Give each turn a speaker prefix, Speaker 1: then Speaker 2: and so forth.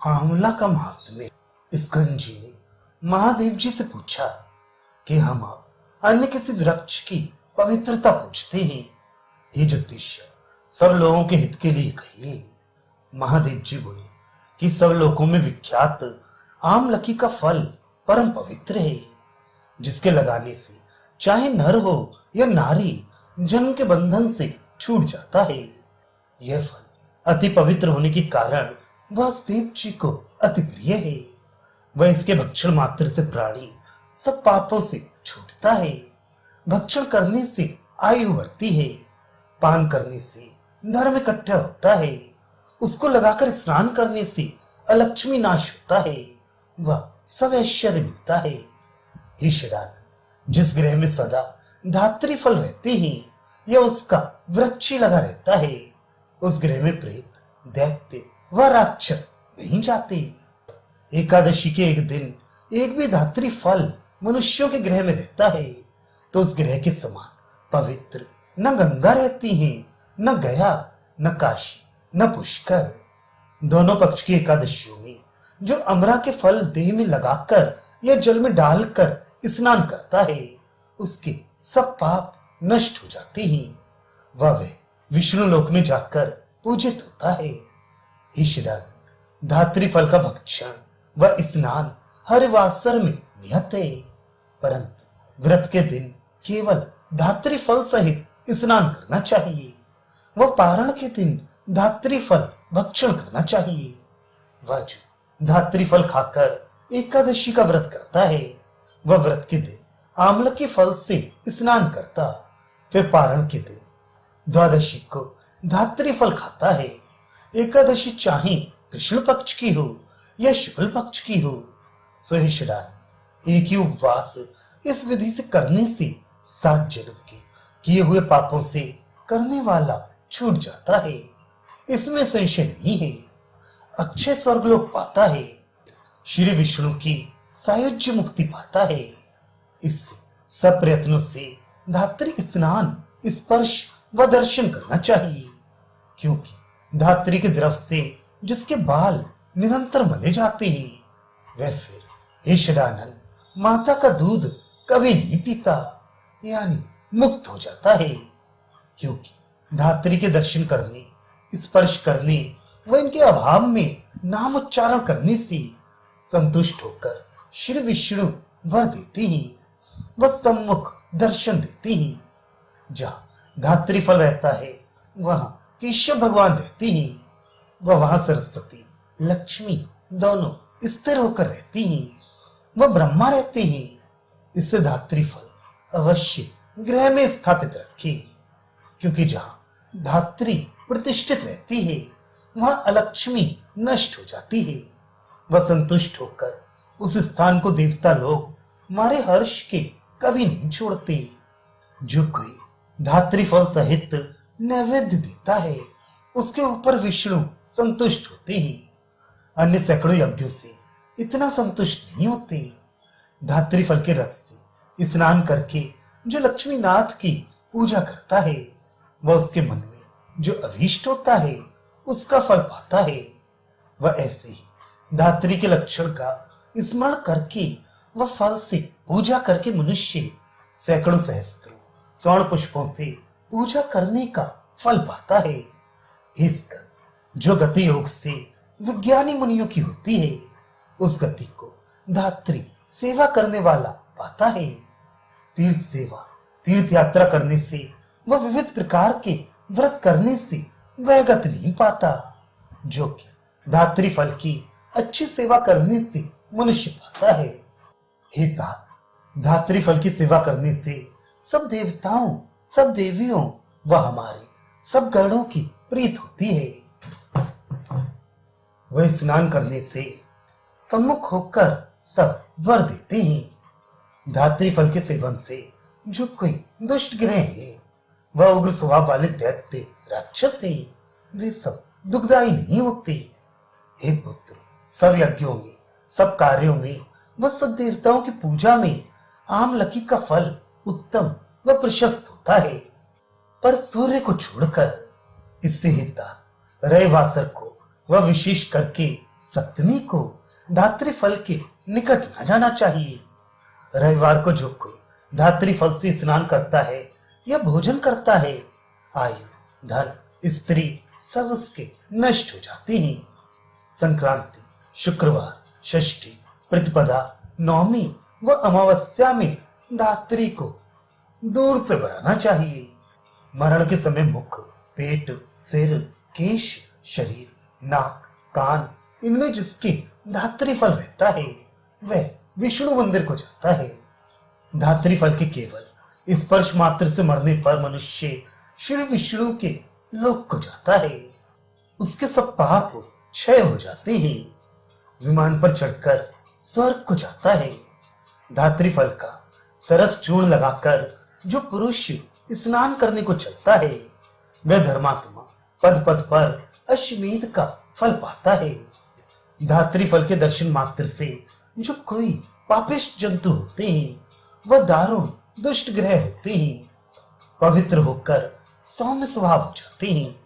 Speaker 1: आंवला का महात्म्य। स्कंद जी ने महादेव जी से पूछा कि हम अन्य किसी वृक्ष की पवित्रता पूछते हैं, हे ज्योतिष्य, सब लोगों के हित के लिए कहिए। महादेव जी बोले कि सब लोगों में विख्यात आमलकी का फल परम पवित्र है, जिसके लगाने से चाहे नर हो या नारी जन्म के बंधन से छूट जाता है। यह फल अति पवित्र होने के कारण वासुदेव जी को अति प्रिय है। वह इसके भक्षण मात्र से प्राणी सब पापों से छूटता है। भक्षण करने से आयु बढ़ती है, पान करने से धर्म इकट्ठा होता है, उसको लगाकर स्नान करने से अलक्ष्मी नाश होता है, वह सब ऐश्वर्य मिलता है। हे श्रीराम, जिस ग्रह में सदा धात्री फल रहते हैं या उसका वृक्ष लगा रहता है, उस ग्रह में प्रेत, दैत्य व राक्षस नहीं जाते। एकादशी के एक दिन एक भी धात्री फल मनुष्यों के ग्रह में रहता है तो उस ग्रह के समान पवित्र न गंगा रहती है, न गया, न काशी, न पुष्कर। दोनों पक्ष की एकादशियों में जो अमरा के फल देह में लगाकर या जल में डालकर स्नान करता है, उसके सब पाप नष्ट हो जाते हैं। वह विष्णु लोक में जाकर पूजित होता है। हे श्रीराम, धात्री फल का भक्षण व स्नान हर वासर में नियत है, परंतु व्रत के दिन केवल धात्री फल सहित स्नान करना चाहिए। वह पारण के दिन धात्री फल भक्षण करना चाहिए। वह जो धात्री फल खाकर एकादशी का व्रत करता है, वह व्रत के दिन आम्ल के फल से स्नान करता, फिर पारण के दिन द्वादशी को धात्री फल खाता है। एकादशी चाहे कृष्ण पक्ष की हो या शुक्ल पक्ष की हो, सुहिष्णान एक ही उपवास इस विधि से करने से 7 जन्म के किए हुए पापों से करने वाला छूट जाता है, इसमें संशय नहीं है। अक्षय स्वर्गलोक पाता है, श्री विष्णु की सायुज्य मुक्ति पाता है। इससे सब प्रयत्नों से धात्री स्नान, स्पर्श व दर्शन करना चाहिए, क्योंकि धात्री के द्रव से जिसके बाल निरंतर मले जाते हैं, वह फिर हे शरानन माता का दूध कभी नहीं पीता, यानी मुक्त हो जाता है। क्योंकि धात्री के दर्शन करने, स्पर्श करने व इनके अभाव में नाम उच्चारण करने से संतुष्ट होकर श्री विष्णु वर देते हैं, वह सम्मुख दर्शन देते हैं। जहां धात्री फल रहता है वहां केशव भगवान रहते हैं, वहां सरस्वती, लक्ष्मी दोनों स्थिर होकर रहती हैं, वह ब्रह्मा रहते हैं। इससे धात्री फल अवश्य गृह में स्थापित रखें, क्योंकि जहां धात्री प्रतिष्ठित रहती है वहां अलक्ष्मी नष्ट हो जाती है। वह संतुष्ट होकर उस स्थान को देवता लोग मारे हर्ष के कभी नहीं छोड़ते। जो कोई धात्री फल सहित नैवेद्य देता है, उसके ऊपर विष्णु संतुष्ट होते हैं। अन्य सैकड़ों यज्ञों से इतना संतुष्ट नहीं होते। धात्री फल के रस से स्नान करके जो लक्ष्मी नाथ की पूजा करता है, वह उसके मन में जो अभीष्ट होता है उसका फल पाता है। वह ऐसे ही धात्री के लक्षण का स्मरण करके वह फल से पूजा करके मनुष्य सैकड़ों सहस्त्रों स्वर्ण पुष्पों से पूजा करने का फल पाता है। इसका जो गति योग से विज्ञानी मुनियों की होती है, उस गति को धात्री सेवा करने वाला पाता है। तीर्थ सेवा, तीर्थ यात्रा करने से वह विविध प्रकार के व्रत करने से वह गति नहीं पाता, जो कि धात्री फल की अच्छी सेवा करने से मनुष्य पाता है। हे तात, धात्री फल की सेवा करने से सब देवताओं, सब देवियों व हमारे सब गणों की प्रीत होती है। वह स्नान करने से सम्मुख होकर सब वर देते हैं। धात्री फल के सेवन से जो कोई दुष्ट ग्रह है, वह उग्र स्वभाव वाले दैत्य, राक्षस है, वे सब दुखदायी नहीं होते। हे पुत्र, सब यज्ञों में, सब कार्यों में व सब देवताओं की पूजा में आमलकी का फल उत्तम व प्रशस्त होता है, पर सूर्य को छोड़कर इससे हिता रविवासर को वह विशेष करके सप्तमी को धात्री फल के निकट न जाना चाहिए। रविवार को जो कोई धात्री फल से स्नान करता है या भोजन करता है, आयु, धन, स्त्री सब उसके नष्ट हो जाते हैं। संक्रांति, शुक्रवार, षष्ठी, प्रतिपदा, नवमी व अमावस्या में धात्री को दूर से बनाना चाहिए। मरण के समय मुख, पेट, सिर, केश, शरीर, नाक, कान इनमें जिसके धात्री फल रहता है वह विष्णु मंदिर को जाता है। धात्री फल के केवल स्पर्श मात्र से मरने पर मनुष्य श्री विष्णु के लोक को जाता है। उसके सब पाप क्षय हो जाते हैं। विमान पर चढ़कर स्वर्ग को जाता है। धात्री फल का सरस चूर्ण लगाकर जो पुरुष स्नान करने को चलता है वह धर्मात्मा पद पद पर अश्वमेध का फल पाता है। धात्री फल के दर्शन मात्र से जो कोई पापिष्ट जंतु होते हैं वह दारुण दुष्ट ग्रह होते हैं, पवित्र होकर सौम्य स्वभाव हो जाते हैं।